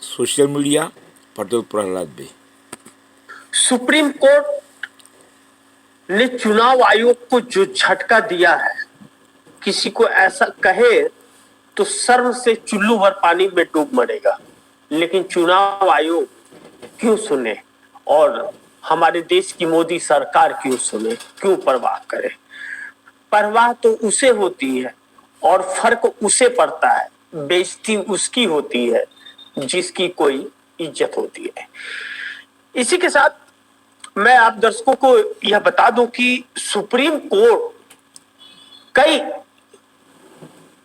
Social media Patel Prahlad बे। Supreme court ने चुनाव आयोग को जो झटका दिया है, किसी को ऐसा कहे तो सर्व से चुल्लू भर पानी में डूब मरेगा। लेकिन चुनाव आयोग क्यों सुने और हमारे देश की मोदी सरकार क्यों सुने, क्यों परवाह करे? परवाह तो उसे होती है और फर्क उसे पड़ता है, बेइज्जती उसकी होती है जिसकी कोई इज्जत होती है। इसी के साथ मैं आप दर्शकों को यह बता दूं कि सुप्रीम कोर्ट कई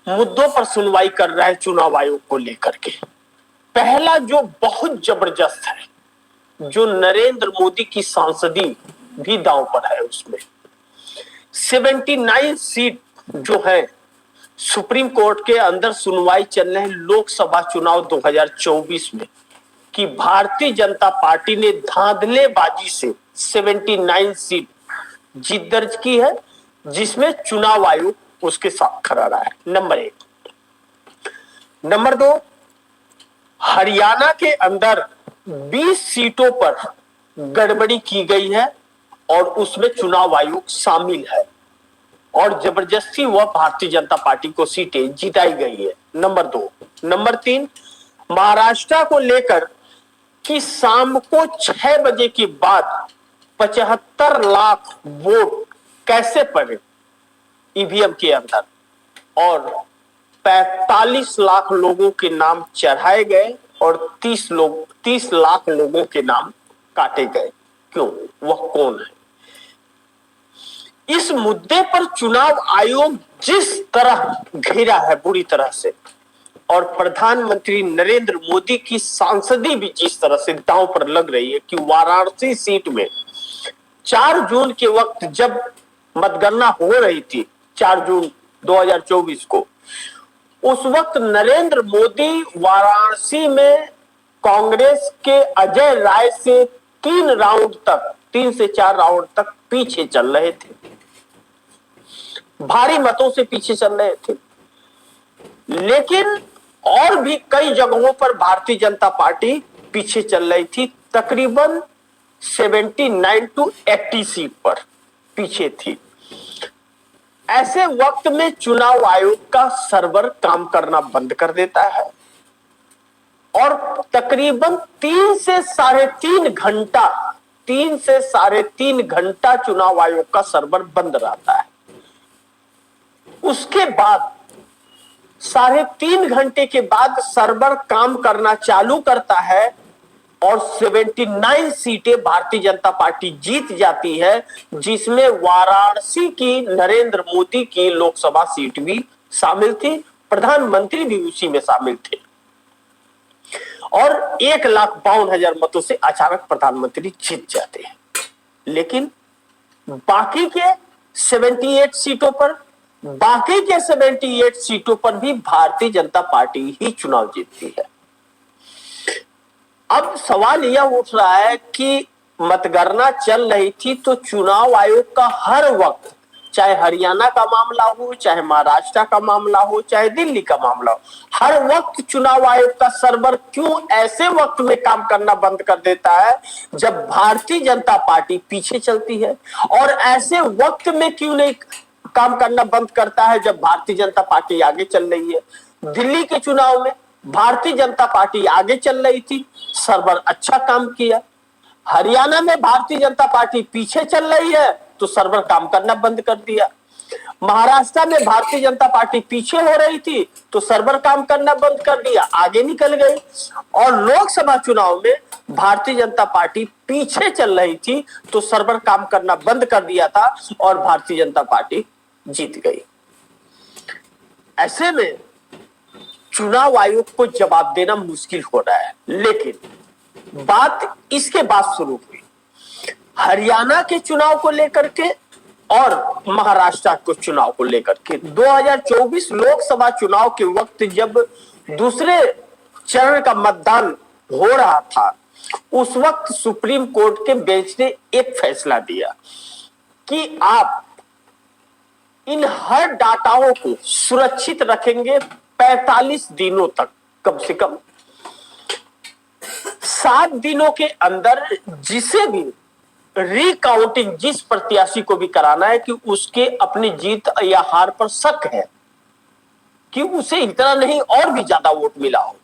मुद्दों पर सुनवाई कर रहा है चुनाव आयोग को लेकर के। पहला जो बहुत जबरदस्त है, जो नरेंद्र मोदी की सांसदी भी दांव पर है, उसमें 79 सीट जो है सुप्रीम कोर्ट के अंदर सुनवाई चल रहे हैं लोकसभा चुनाव 2024 में, कि भारतीय जनता पार्टी ने धांधलेबाजी से 79 सीट जीत दर्ज की है, जिसमें चुनाव आयोग उसके साथ खड़ा रहा है। नंबर 1। नंबर 2, हरियाणा के अंदर 20 सीटों पर गड़बड़ी की गई है और उसमें चुनाव आयोग शामिल है और जबरदस्ती वह भारतीय जनता पार्टी को सीटें जिताई गई है। नंबर 2। नंबर 3, महाराष्ट्र को लेकर कि शाम को 6 बजे के बाद 75 लाख वोट कैसे पड़े ईवीएम के अंदर और 45 लाख लोगों के नाम चढ़ाए गए और 30 लाख लोगों के नाम काटे गए। क्यों? वह कौन है? इस मुद्दे पर चुनाव आयोग जिस तरह घिरा है बुरी तरह से, और प्रधानमंत्री नरेंद्र मोदी की सांसदी भी जिस तरह से दांव पर लग रही है कि वाराणसी सीट में 4 जून के वक्त जब मतगणना हो रही थी, 4 जून 2024 को, उस वक्त नरेंद्र मोदी वाराणसी में कांग्रेस के अजय राय से 3 से 4 राउंड तक पीछे चल रहे थे, भारी मतों से पीछे चल रहे थे। लेकिन और भी कई जगहों पर भारतीय जनता पार्टी पीछे चल रही थी, तकरीबन 79 to 80 सीट पर पीछे थी। ऐसे वक्त में चुनाव आयोग का सर्वर काम करना बंद कर देता है और तकरीबन 3 से साढ़े तीन घंटा चुनाव आयोग का सर्वर बंद रहता है। उसके बाद 3.5 घंटे के बाद सर्वर काम करना चालू करता है और 79 सीटें भारतीय जनता पार्टी जीत जाती है, जिसमें वाराणसी की नरेंद्र मोदी की लोकसभा सीट भी शामिल थी, प्रधानमंत्री भी उसी में शामिल थे और 1,52,000 मतों से अचानक प्रधानमंत्री जीत जाते हैं। लेकिन बाकी के 78 सीटों पर भी भारतीय जनता पार्टी ही चुनाव जीतती है। अब सवाल यह उठ रहा है कि मतगणना चल रही थी तो चुनाव आयोग का हर वक्त, चाहे हरियाणा का मामला हो, चाहे महाराष्ट्र का मामला हो, चाहे दिल्ली का मामला हो, हर वक्त चुनाव आयोग का सर्वर क्यों ऐसे वक्त में काम करना बंद कर देता है जब भारतीय जनता पार्टी पीछे चलती है, और ऐसे वक्त में क्यों नहीं काम करना बंद करता है जब भारतीय जनता पार्टी आगे चल रही है? दिल्ली के चुनाव में भारतीय जनता पार्टी आगे चल रही थी, सर्वर अच्छा काम किया। हरियाणा में भारतीय जनता पार्टी पीछे चल रही है तो सर्वर काम करना बंद कर दिया। महाराष्ट्र में भारतीय जनता पार्टी पीछे हो रही थी तो सर्वर काम करना बंद कर दिया, आगे निकल गई। और लोकसभा चुनाव में भारतीय जनता पार्टी पीछे चल रही थी तो सर्वर काम करना बंद कर दिया था और भारतीय जनता पार्टी जीत गई। ऐसे में चुनाव आयोग को जवाब देना मुश्किल हो रहा है। लेकिन बात इसके बाद शुरू हुई हरियाणा के चुनाव को लेकर के और महाराष्ट्र के चुनाव को लेकर के। 2024 लोकसभा चुनाव के वक्त जब दूसरे चरण का मतदान हो रहा था, उस वक्त सुप्रीम कोर्ट के बेंच ने एक फैसला दिया कि आप इन हर डाटाओं को सुरक्षित रखेंगे 45 दिनों तक कम से कम। 7 दिनों के अंदर जिसे भी रिकाउंटिंग जिस प्रत्याशी को भी कराना है कि उसके अपनी जीत या हार पर शक है कि उसे इतना नहीं और भी ज्यादा वोट मिला हो,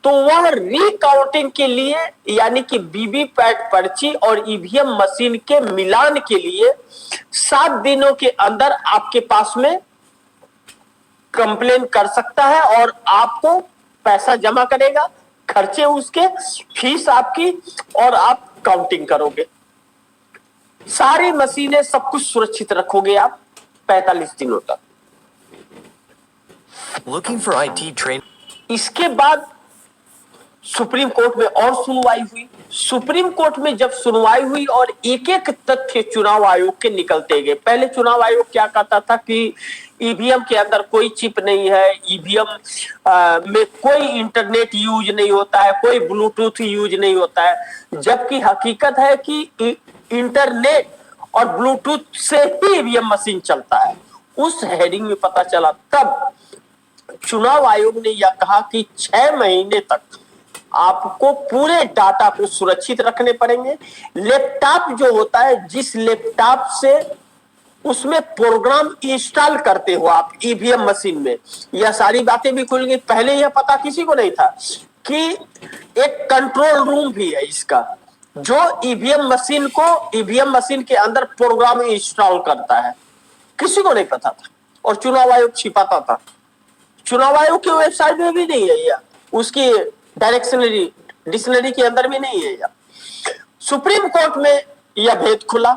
तो वह रिकाउंटिंग के लिए यानी कि वीवीपैट पर्ची और ईवीएम मशीन के मिलान के लिए 7 दिनों के अंदर आपके पास में कंप्लेन कर सकता है और आपको पैसा जमा करेगा, खर्चे उसके, फीस आपकी, और आप काउंटिंग करोगे। सारी मशीनें सब कुछ सुरक्षित रखोगे आप 45 दिनों तक। Looking for IT train. इसके बाद सुप्रीम कोर्ट में और सुनवाई हुई। सुप्रीम कोर्ट में जब सुनवाई हुई और एक एक तथ्य चुनाव आयोग के निकलते गए। पहले चुनाव आयोग क्या कहता था कि ईवीएम के अंदर कोई चिप नहीं है, ईवीएम में कोई इंटरनेट यूज नहीं होता है, कोई ब्लूटूथ यूज नहीं होता है, जबकि हकीकत है कि इंटरनेट और ब्लूटूथ से ही ईवीएम मशीन चलता है। उस हेडिंग में पता चला। तब चुनाव आयोग ने यह कहा कि 6 महीने तक आपको पूरे डाटा को सुरक्षित रखने पड़ेंगे। लैपटॉप जो होता है, जिस लैपटॉप से उसमें प्रोग्राम इंस्टॉल करते हो आप ईवीएम मशीन में, यह सारी बातें भी खुल गई। पहले यह पता किसी को नहीं था कि एक कंट्रोल रूम भी है इसका, जो ईवीएम मशीन को ईवीएम मशीन के अंदर प्रोग्राम इंस्टॉल करता है। किसी को नहीं पता था और चुनाव आयोग छिपाता था। चुनाव आयोग की वेबसाइट में भी नहीं है या उसकी डायरेक्शनरी डिक्शनरी के अंदर भी नहीं है या। सुप्रीम कोर्ट में यह भेद खुला।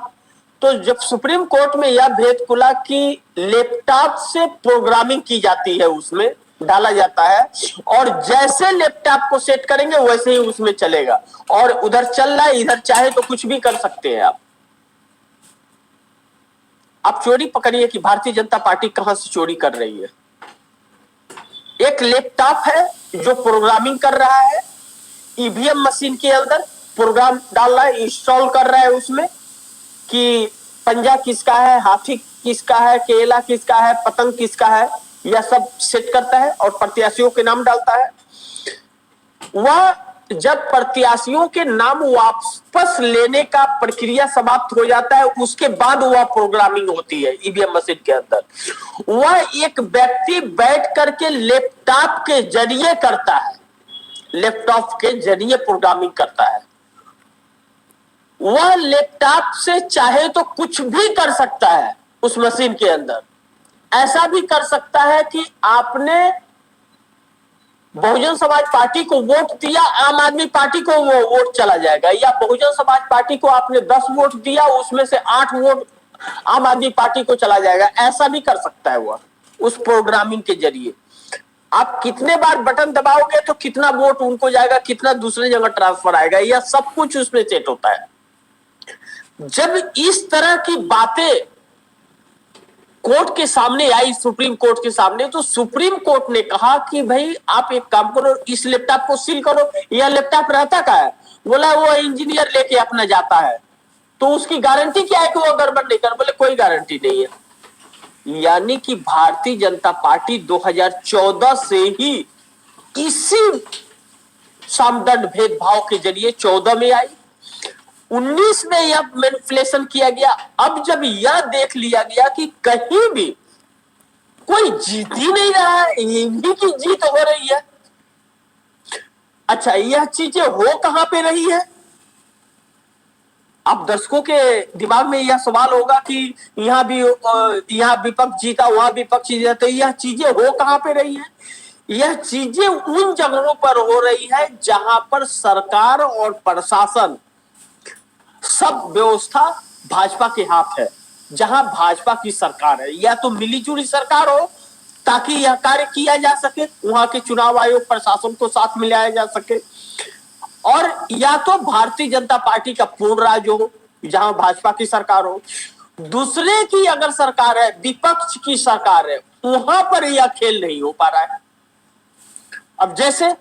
तो जब सुप्रीम कोर्ट में यह भेद खुला कि लैपटॉप से प्रोग्रामिंग की जाती है, उसमें डाला जाता है और जैसे लैपटॉप को सेट करेंगे वैसे ही उसमें चलेगा, और उधर चल रहा है, इधर चाहे तो कुछ भी कर सकते हैं आप चोरी पकड़िए कि भारतीय जनता पार्टी कहां से चोरी कर रही है। एक लैपटॉप है जो प्रोग्रामिंग कर रहा है, ईवीएम मशीन के अंदर प्रोग्राम डाल रहा है, इंस्टॉल कर रहा है उसमें कि पंजा किसका है, हाथी किसका है, केला किसका है, पतंग किसका है, यह सब सेट करता है और प्रत्याशियों के नाम डालता है। वह जब प्रत्याशियों के नाम वापस लेने का प्रक्रिया समाप्त हो जाता है, उसके बाद वह प्रोग्रामिंग होती है ईवीएम मशीन के अंदर। वह एक व्यक्ति बैठ करके लैपटॉप के जरिए करता है, लैपटॉप के जरिए प्रोग्रामिंग करता है। वह लैपटॉप से चाहे तो कुछ भी कर सकता है उस मशीन के अंदर। ऐसा भी कर सकता है कि आपने बहुजन समाज पार्टी को वोट दिया, आम आदमी पार्टी को वो वोट चला जाएगा, या बहुजन समाज पार्टी को आपने 10 वोट दिया, उसमें से 8 वोट आम आदमी पार्टी को चला जाएगा। ऐसा भी कर सकता है वह उस प्रोग्रामिंग के जरिए। आप कितने बार बटन दबाओगे तो कितना वोट उनको जाएगा, कितना दूसरी जगह ट्रांसफर आएगा, यह सब कुछ उसमें सेट होता है। जब इस तरह की बातें कोर्ट के सामने आई, सुप्रीम कोर्ट के सामने, तो सुप्रीम कोर्ट ने कहा कि भाई आप एक काम करो, इस लैपटॉप को सील करो। यह लैपटॉप रहता का है? बोला वो इंजीनियर लेके अपना जाता है, तो उसकी गारंटी क्या है कि वो गड़बड़ नहीं कर? बोले कोई गारंटी नहीं है। यानी कि भारतीय जनता पार्टी 2014 से ही इसी सामदंड भेदभाव के जरिए 14 में आई, 19 में यह मैनिपुलेशन किया गया। अब जब यह देख लिया गया कि कहीं भी कोई जीत ही नहीं रहा है, इन्हीं की जीत हो रही है। अच्छा, यह चीजें हो कहां पे रही है? अब दर्शकों के दिमाग में यह सवाल होगा कि यहां भी यहां विपक्ष जीता, वहां विपक्ष जीता, तो यह चीजें हो कहां पे रही है? यह चीजें उन जगहों पर हो रही है जहां पर सरकार और प्रशासन, सब व्यवस्था भाजपा के हाथ है। जहां भाजपा की सरकार है, या तो मिलीजुली सरकार हो ताकि यह कार्य किया जा सके, वहां के चुनाव आयोग प्रशासन को साथ मिलाया जा सके, और या तो भारतीय जनता पार्टी का पूर्ण राज हो जहां भाजपा की सरकार हो। दूसरे की अगर सरकार है, विपक्ष की सरकार है, वहां पर यह खेल नहीं हो पा रहा है। अब जैसे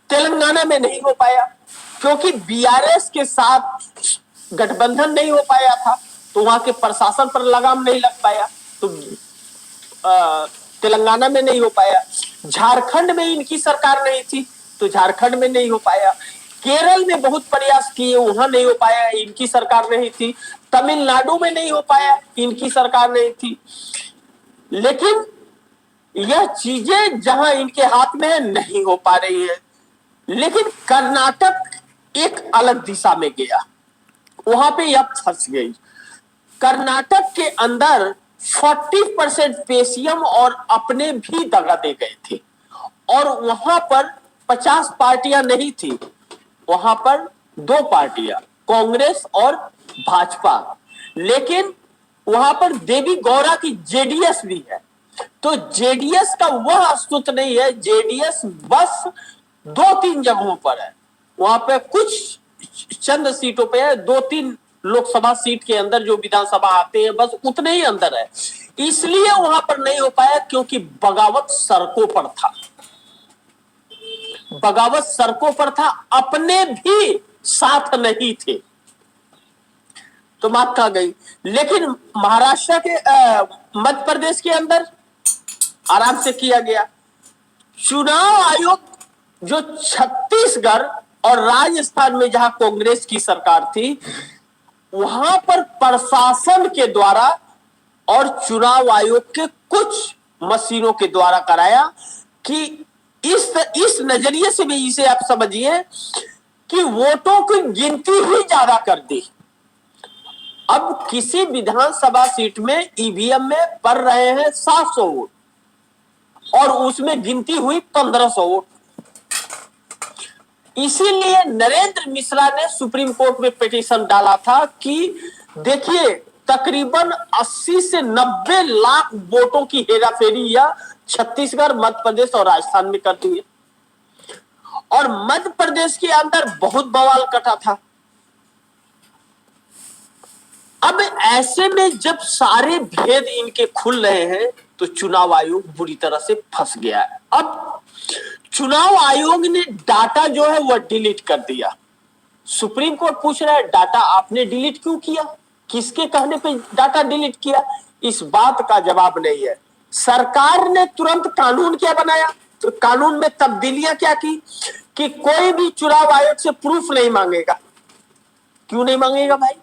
तेलंगाना में नहीं हो पाया क्योंकि बीआरएस के साथ गठबंधन नहीं हो पाया था, तो वहां के प्रशासन पर लगाम नहीं लग पाया, तो तेलंगाना में नहीं हो पाया। झारखंड में इनकी सरकार नहीं थी तो झारखंड में नहीं हो पाया। केरल में बहुत प्रयास किए, वहां नहीं हो पाया, इनकी सरकार नहीं थी। तमिलनाडु में नहीं हो पाया, इनकी सरकार नहीं थी। लेकिन यह चीजें जहां इनके हाथ में है नहीं हो पा रही है। लेकिन कर्नाटक एक अलग दिशा में गया, वहां पे यह फंस गई। कर्नाटक के अंदर 40% पेशियम और अपने भी दगा दे गए थे, और वहां पर 50 पार्टियां नहीं थी, वहां पर 2 पार्टियां, कांग्रेस और भाजपा। लेकिन वहां पर देवी गौड़ा की जेडीएस भी है, तो जेडीएस का वह अस्तित्व नहीं है। जेडीएस बस 2-3 जगहों पर है, वहां पे कुछ चंद सीटों पे है, 2-3 लोकसभा सीट के अंदर जो विधानसभा आते हैं, बस उतने ही अंदर है। इसलिए वहां पर नहीं हो पाया क्योंकि बगावत सड़कों पर था, बगावत सड़कों पर था, अपने भी साथ नहीं थे, तो बात कहां गई। लेकिन महाराष्ट्र के मध्य प्रदेश के अंदर आराम से किया गया। चुनाव आयोग जो छत्तीसगढ़ और राजस्थान में जहां कांग्रेस की सरकार थी, वहां पर प्रशासन के द्वारा और चुनाव आयोग के कुछ मशीनों के द्वारा कराया कि इस नजरिए से भी इसे आप समझिए कि वोटों की गिनती ही ज्यादा कर दी। अब किसी विधानसभा सीट में ईवीएम में पड़ रहे हैं 700 वोट, और उसमें गिनती हुई 1500 वोट। इसीलिए नरेंद्र मिश्रा ने सुप्रीम कोर्ट में पिटीशन डाला था कि देखिए, तकरीबन 80 से 90 लाख वोटों की हेराफेरी या छत्तीसगढ़, मध्य प्रदेश और राजस्थान में करती है, और मध्य प्रदेश के अंदर बहुत बवाल कटा था। अब ऐसे में जब सारे भेद इनके खुल रहे हैं, तो चुनाव आयोग बुरी तरह से फंस गया है। अब चुनाव आयोग ने डाटा जो है वह डिलीट कर दिया। सुप्रीम कोर्ट पूछ रहा है डाटा आपने डिलीट क्यों किया, किसके कहने पे डाटा डिलीट किया? इस बात का जवाब नहीं है। सरकार ने तुरंत कानून क्या बनाया, तो कानून में तब्दीलियां क्या की कि कोई भी चुनाव आयोग से प्रूफ नहीं मांगेगा। क्यों नहीं मांगेगा भाई?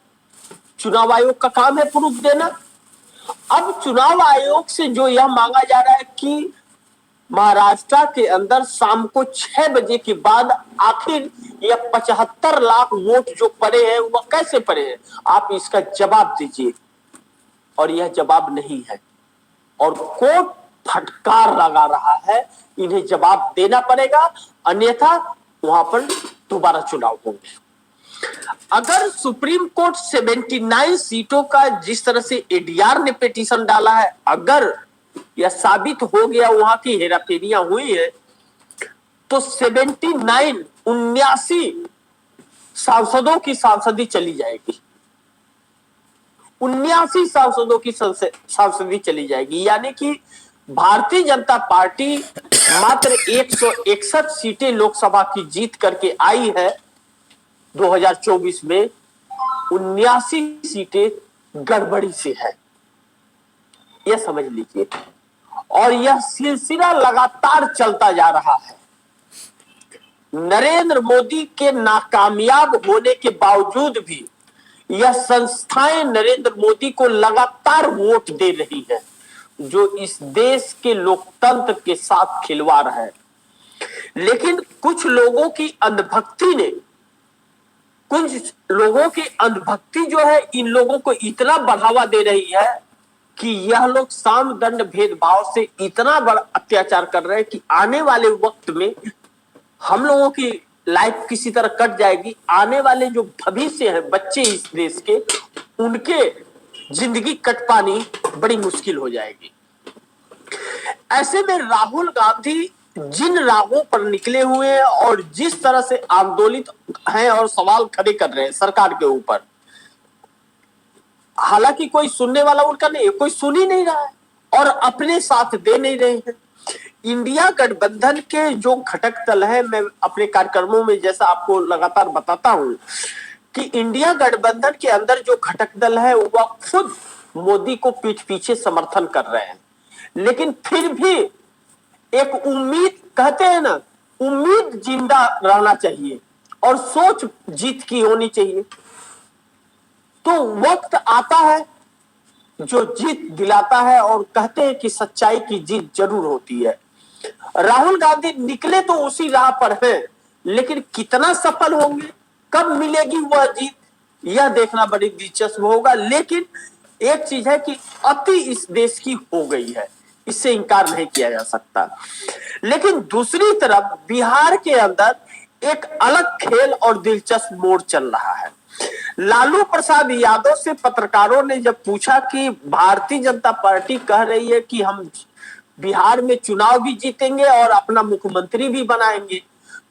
चुनाव आयोग का काम है प्रूफ देना। अब चुनाव आयोग से जो यह मांगा जा रहा है कि महाराष्ट्र के अंदर शाम को 6 बजे के बाद आखिर यह 75 लाख वोट जो पड़े हैं वह कैसे पड़े हैं, आप इसका जवाब दीजिए। और यह जवाब नहीं है, और कोर्ट फटकार लगा रहा है, इन्हें जवाब देना पड़ेगा, अन्यथा वहां पर दोबारा चुनाव होंगे। अगर सुप्रीम कोर्ट 79 सीटों का जिस तरह से एडीआर ने पिटीशन डाला है, अगर यह साबित हो गया वहां की हेराफेरियां हुई है, तो 79 सांसदों की सांसदी चली जाएगी। 79 सांसदों की सांसदी चली जाएगी, यानी कि भारतीय जनता पार्टी मात्र 161 सीटें लोकसभा की जीत करके आई है 2024 में, 79 सीटें गड़बड़ी से है, यह समझ लीजिए। और यह सिलसिला लगातार चलता जा रहा है। नरेंद्र मोदी के नाकामयाब होने के बावजूद भी यह संस्थाएं नरेंद्र मोदी को लगातार वोट दे रही है, जो इस देश के लोकतंत्र के साथ खिलवाड़ है। लेकिन कुछ लोगों की अंधभक्ति जो है इन लोगों को इतना बढ़ावा दे रही है कि यह लोग साम दंड भेदभाव से इतना बड़ा अत्याचार कर रहे हैं कि आने वाले वक्त में हम लोगों की लाइफ किसी तरह कट जाएगी। आने वाले जो भविष्य है बच्चे इस देश के, उनके जिंदगी कट पानी बड़ी मुश्किल हो जाएगी। ऐसे में राहुल गांधी जिन राहों पर निकले हुए हैं और जिस तरह से आंदोलित हैं और सवाल खड़े कर रहे हैं सरकार के ऊपर, हालांकि कोई सुनने वाला उनका नहीं है, कोई सुन ही नहीं रहा है और अपने साथ दे नहीं रहे हैं। इंडिया गठबंधन के जो घटक दल है, मैं अपने कार्यक्रमों में जैसा आपको लगातार बताता हूं कि इंडिया गठबंधन के अंदर जो घटक दल है वह खुद मोदी को पीठ पीछे समर्थन कर रहे हैं, लेकिन फिर भी एक उम्मीद, कहते हैं ना, उम्मीद जिंदा रहना चाहिए, और सोच जीत की होनी चाहिए। तो वक्त आता है जो जीत दिलाता है, और कहते हैं कि सच्चाई की जीत जरूर होती है। राहुल गांधी निकले तो उसी राह पर हैं, लेकिन कितना सफल होंगे, कब मिलेगी वह जीत, यह देखना बड़ी दिलचस्प होगा। लेकिन एक चीज है कि अति इस देश की हो गई है, इससे इंकार नहीं किया जा सकता। लेकिन दूसरी तरफ बिहार के अंदर एक अलग खेल और दिलचस्प मोड़ चल रहा है। लालू प्रसाद यादव से पत्रकारों ने जब पूछा कि भारतीय जनता पार्टी कह रही है कि हम बिहार में चुनाव भी जीतेंगे और अपना मुख्यमंत्री भी बनाएंगे,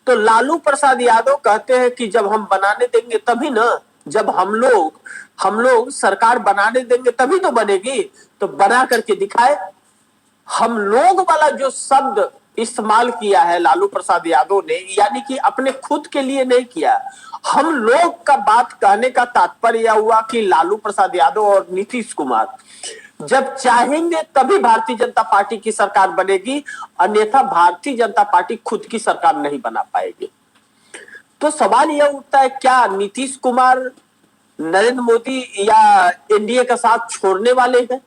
तो लालू प्रसाद यादव कहते हैं कि जब हम बनाने देंगे तभी ना, जब हम लोग सरकार बनाने देंगे तभी तो बनेगी, तो बना करके दिखाए। हम लोग वाला जो शब्द इस्तेमाल किया है लालू प्रसाद यादव ने, यानी कि अपने खुद के लिए नहीं किया। हम लोग का बात कहने का तात्पर्य यह हुआ कि लालू प्रसाद यादव और नीतीश कुमार जब चाहेंगे तभी भारतीय जनता पार्टी की सरकार बनेगी, अन्यथा भारतीय जनता पार्टी खुद की सरकार नहीं बना पाएगी। तो सवाल यह उठता है, क्या नीतीश कुमार नरेंद्र मोदी या एनडीए का साथ छोड़ने वाले हैं?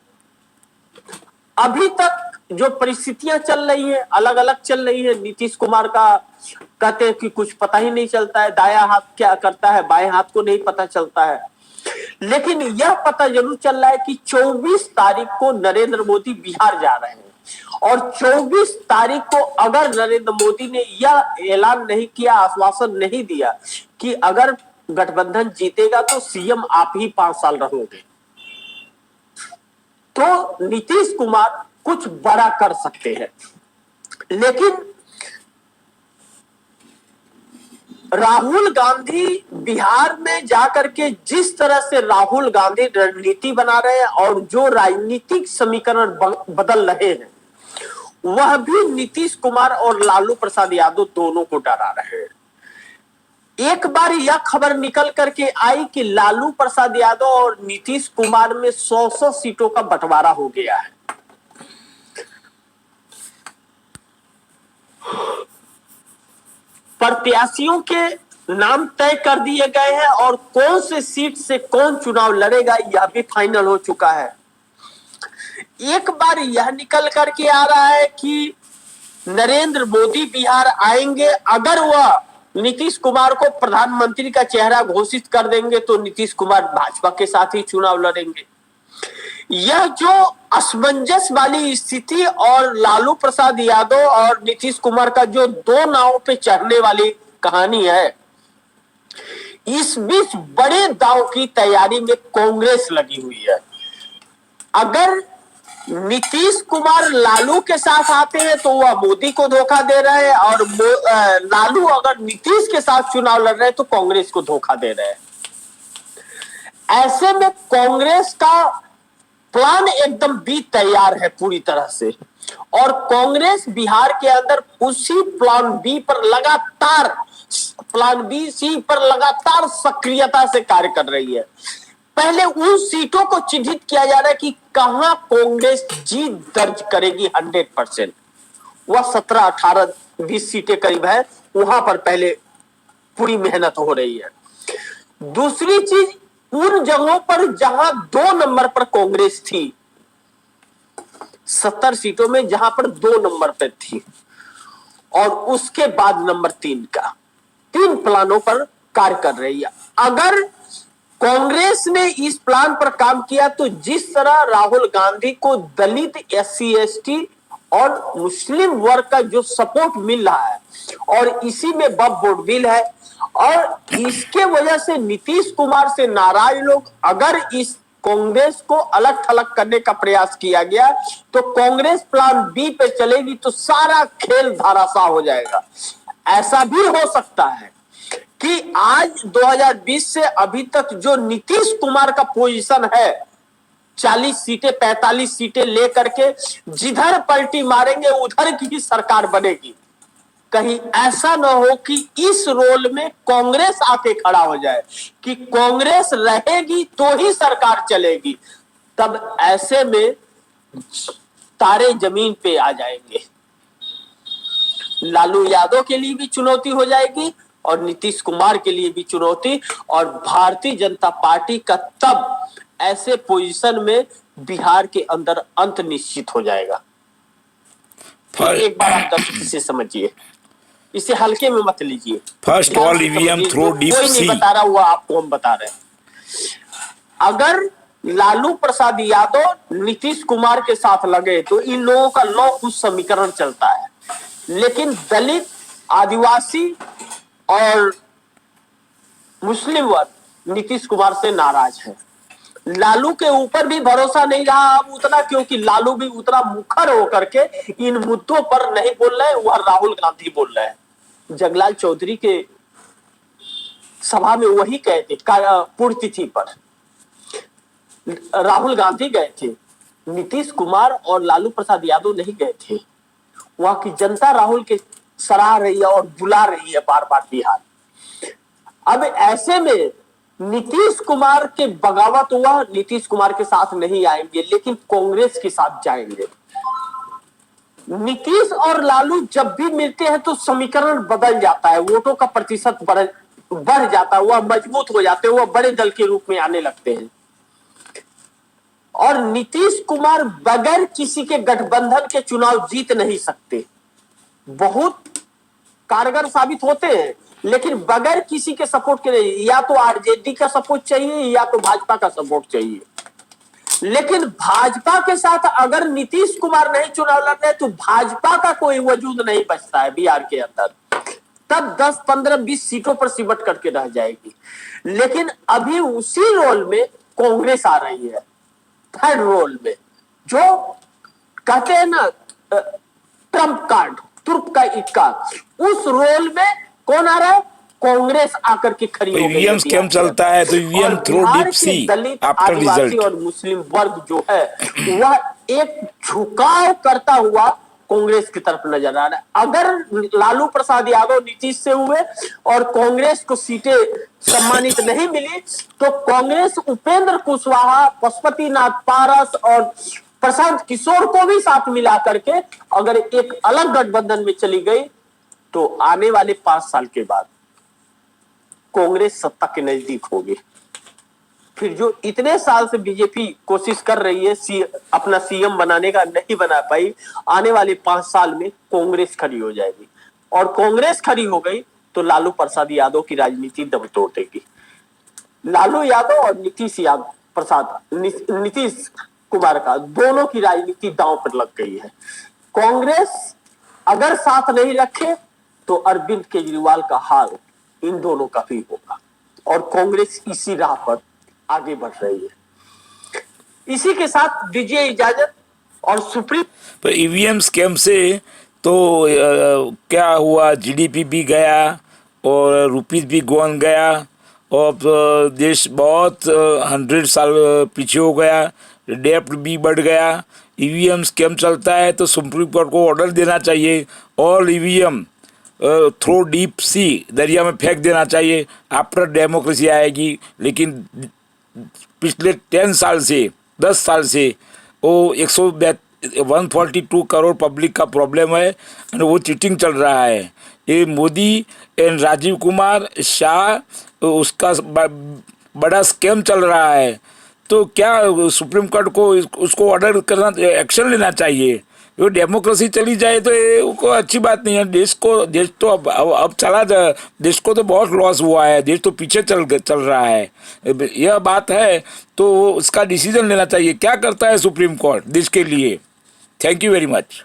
अभी तक जो परिस्थितियां चल रही हैं अलग अलग चल रही है। नीतीश कुमार का कहते हैं कि कुछ पता ही नहीं चलता है, दाया हाथ क्या करता है बाएं हाथ को नहीं पता चलता है। लेकिन यह पता जरूर चल रहा है कि 24 तारीख को नरेंद्र मोदी बिहार जा रहे हैं, और 24 तारीख को अगर नरेंद्र मोदी ने यह ऐलान नहीं किया, आश्वासन नहीं दिया कि अगर गठबंधन जीतेगा तो सीएम आप ही 5 साल रहोगे, तो नीतीश कुमार कुछ बड़ा कर सकते हैं। लेकिन राहुल गांधी बिहार में जाकर के जिस तरह से राहुल गांधी रणनीति बना रहे हैं और जो राजनीतिक समीकरण बदल रहे हैं, वह भी नीतीश कुमार और लालू प्रसाद यादव दोनों को डरा रहे हैं। एक बार यह खबर निकल करके आई कि लालू प्रसाद यादव और नीतीश कुमार में 100 सीटों का बंटवारा हो गया है। प्रत्याशियों के नाम तय कर दिए गए हैं और कौन से सीट से कौन चुनाव लड़ेगा यह भी फाइनल हो चुका है। एक बार यह निकल करके आ रहा है कि नरेंद्र मोदी बिहार आएंगे, अगर वह नीतीश कुमार को प्रधानमंत्री का चेहरा घोषित कर देंगे तो नीतीश कुमार भाजपा के साथ ही चुनाव लड़ेंगे। यह जो असमंजस वाली स्थिति और लालू प्रसाद यादव और नीतीश कुमार का जो दो नाव पे चढ़ने वाली कहानी है, इस बीच बड़े दांव की तैयारी में कांग्रेस लगी हुई है। अगर नीतीश कुमार लालू के साथ आते हैं तो वह मोदी को धोखा दे रहे हैं, और लालू अगर नीतीश के साथ चुनाव लड़ रहे हैं तो कांग्रेस को धोखा दे रहे हैं। ऐसे में कांग्रेस का प्लान एकदम बी तैयार है पूरी तरह से, और कांग्रेस बिहार के अंदर उसी प्लान बी सी पर लगातार सक्रियता से कार्य कर रही है। पहले उन सीटों को चिन्हित किया जा रहा है कि कहां कांग्रेस जीत दर्ज करेगी 100%। वह 17, 18, 20 सीटें करीब है, वहां पर पहले पूरी मेहनत हो रही है। दूसरी चीज, उन जगहों पर जहां 2 नंबर पर कांग्रेस थी, 70 सीटों में जहां पर 2 नंबर पर थी, और उसके बाद नंबर 3 का 3 प्लानों पर कार्य कर रही है। अगर कांग्रेस ने इस प्लान पर काम किया तो जिस तरह राहुल गांधी को दलित, SC ST और मुस्लिम वर्ग का जो सपोर्ट मिल रहा है, और इसी में वक्फ बोर्ड बिल है, और इसके वजह से नीतीश कुमार से नाराज लोग, अगर इस कांग्रेस को अलग थलग करने का प्रयास किया गया तो कांग्रेस प्लान बी पे चलेगी तो सारा खेल धराशाह हो जाएगा। ऐसा भी हो सकता है कि आज 2020 से अभी तक जो नीतीश कुमार का पोजीशन है, 40 सीटें 45 सीटें लेकर के जिधर पलटी मारेंगे उधर की सरकार बनेगी। कहीं ऐसा ना हो कि इस रोल में कांग्रेस आके खड़ा हो जाए कि कांग्रेस रहेगी तो ही सरकार चलेगी, तब ऐसे में तारे जमीन पे आ जाएंगे। लालू यादव के लिए भी चुनौती हो जाएगी और नीतीश कुमार के लिए भी चुनौती, और भारतीय जनता पार्टी का तब ऐसे पोजीशन में बिहार के अंदर अंत निश्चित हो जाएगा। एक बार आप दर्शक से समझिए, इसे हल्के में मत लीजिए। First all EVM throw deep कोई नहीं सी। बता रहा हुआ, आपको हम बता रहे हैं। अगर लालू प्रसाद यादव नीतीश कुमार के साथ लगे तो इन लोगों का लौ कुछ समीकरण चलता है, लेकिन दलित, आदिवासी और मुस्लिम वर्ग नीतीश कुमार से नाराज है। लालू के ऊपर भी भरोसा नहीं रहा अब उतना, क्योंकि लालू भी उतना मुखर होकर के इन मुद्दों पर नहीं बोल रहे, वह राहुल गांधी बोल रहे हैं। जगलाल चौधरी के सभा में वही कहे थे, पुण्यतिथि पर राहुल गांधी गए थे, नीतीश कुमार और लालू प्रसाद यादव नहीं गए थे। वहां की जनता राहुल के सराह रही है और बुला रही है बार बार बिहार। अब ऐसे में नीतीश कुमार के बगावत हुआ, नीतीश कुमार के साथ नहीं आएंगे लेकिन कांग्रेस के साथ जाएंगे। नीतीश और लालू जब भी मिलते हैं तो समीकरण बदल जाता है, वोटों का प्रतिशत बढ़ जाता है, वह मजबूत हो जाते हैं, वह बड़े दल के रूप में आने लगते हैं। और नीतीश कुमार बगैर किसी के गठबंधन के चुनाव जीत नहीं सकते। बहुत कारगर साबित होते हैं लेकिन बगैर किसी के सपोर्ट के नहीं, या तो आरजेडी का सपोर्ट चाहिए या तो भाजपा का सपोर्ट चाहिए। लेकिन भाजपा के साथ अगर नीतीश कुमार नहीं चुनाव लड़ रहे तो भाजपा का कोई वजूद नहीं बचता है बिहार के अंदर, तब 10, 15, 20 सीटों पर सिमट करके रह जाएगी। लेकिन अभी उसी रोल में कांग्रेस आ रही है, थर्ड रोल में, जो कहते हैं ना ट्रम्प कार्ड, तुर्क का इक्का, उस रोल में कौन आ रहा है? कांग्रेस आकर के खड़ी हो गई। ईवीएम स्कैम चलता है तो ईवीएम थ्रो डीप सी दलित, आफ्टर आदिवासी रिजल्ट। और मुस्लिम वर्ग जो है वह एक झुकाव करता हुआ कांग्रेस की तरफ नजर आ रहा है। अगर लालू प्रसाद यादव नीतीश से हुए और कांग्रेस को सीटें सम्मानित नहीं मिली तो कांग्रेस उपेंद्र कुशवाहा, पशुपतिनाथ पारस और प्रशांत किशोर को भी साथ मिला करके अगर एक अलग गठबंधन में चली गई तो आने वाले 5 साल के बाद कांग्रेस सत्ता के नजदीक होगी। फिर जो इतने साल से बीजेपी कोशिश कर रही है अपना सीएम बनाने का, नहीं बना पाई, आने वाले 5 साल में कांग्रेस खड़ी हो जाएगी। और कांग्रेस खड़ी हो गई तो लालू प्रसाद यादव की राजनीति दम तोड़ देगी। लालू यादव और नीतीश कुमार का दोनों की राजनीति दांव पर लग गई है। कांग्रेस अगर साथ नहीं रखे तो अरविंद केजरीवाल का हाल इन दोनों का भी होगा, और कांग्रेस इसी राह पर आगे बढ़ रही है। इसी के साथ दीजिए इजाजत। और सुप्रीम पर ईवीएम स्कैम से तो क्या हुआ, जीडीपी भी गया और रुपीज भी गौन गया और देश बहुत 100 साल पीछे हो गया, डेप्ट भी बढ़ गया। ईवीएम स्कैम चलता है तो सुप्रीम कोर्ट को ऑर्डर देना चाहिए और ईवीएम थ्रो डीप सी दरिया में फेंक देना चाहिए, आफ्टर डेमोक्रेसी आएगी। लेकिन पिछले 10 साल से वो 142 करोड़ पब्लिक का प्रॉब्लम है और वो चीटिंग चल रहा है। ये मोदी एंड राजीव कुमार शाह उसका बड़ा स्कैम चल रहा है। तो क्या सुप्रीम कोर्ट को उसको ऑर्डर करना, एक्शन लेना चाहिए। वो डेमोक्रेसी चली जाए तो ये को अच्छी बात नहीं है। देश तो अब चला जा, देश को तो बहुत लॉस हुआ है, देश तो पीछे चल रहा है। यह बात है तो उसका डिसीजन लेना चाहिए। क्या करता है सुप्रीम कोर्ट देश के लिए? Thank you very much.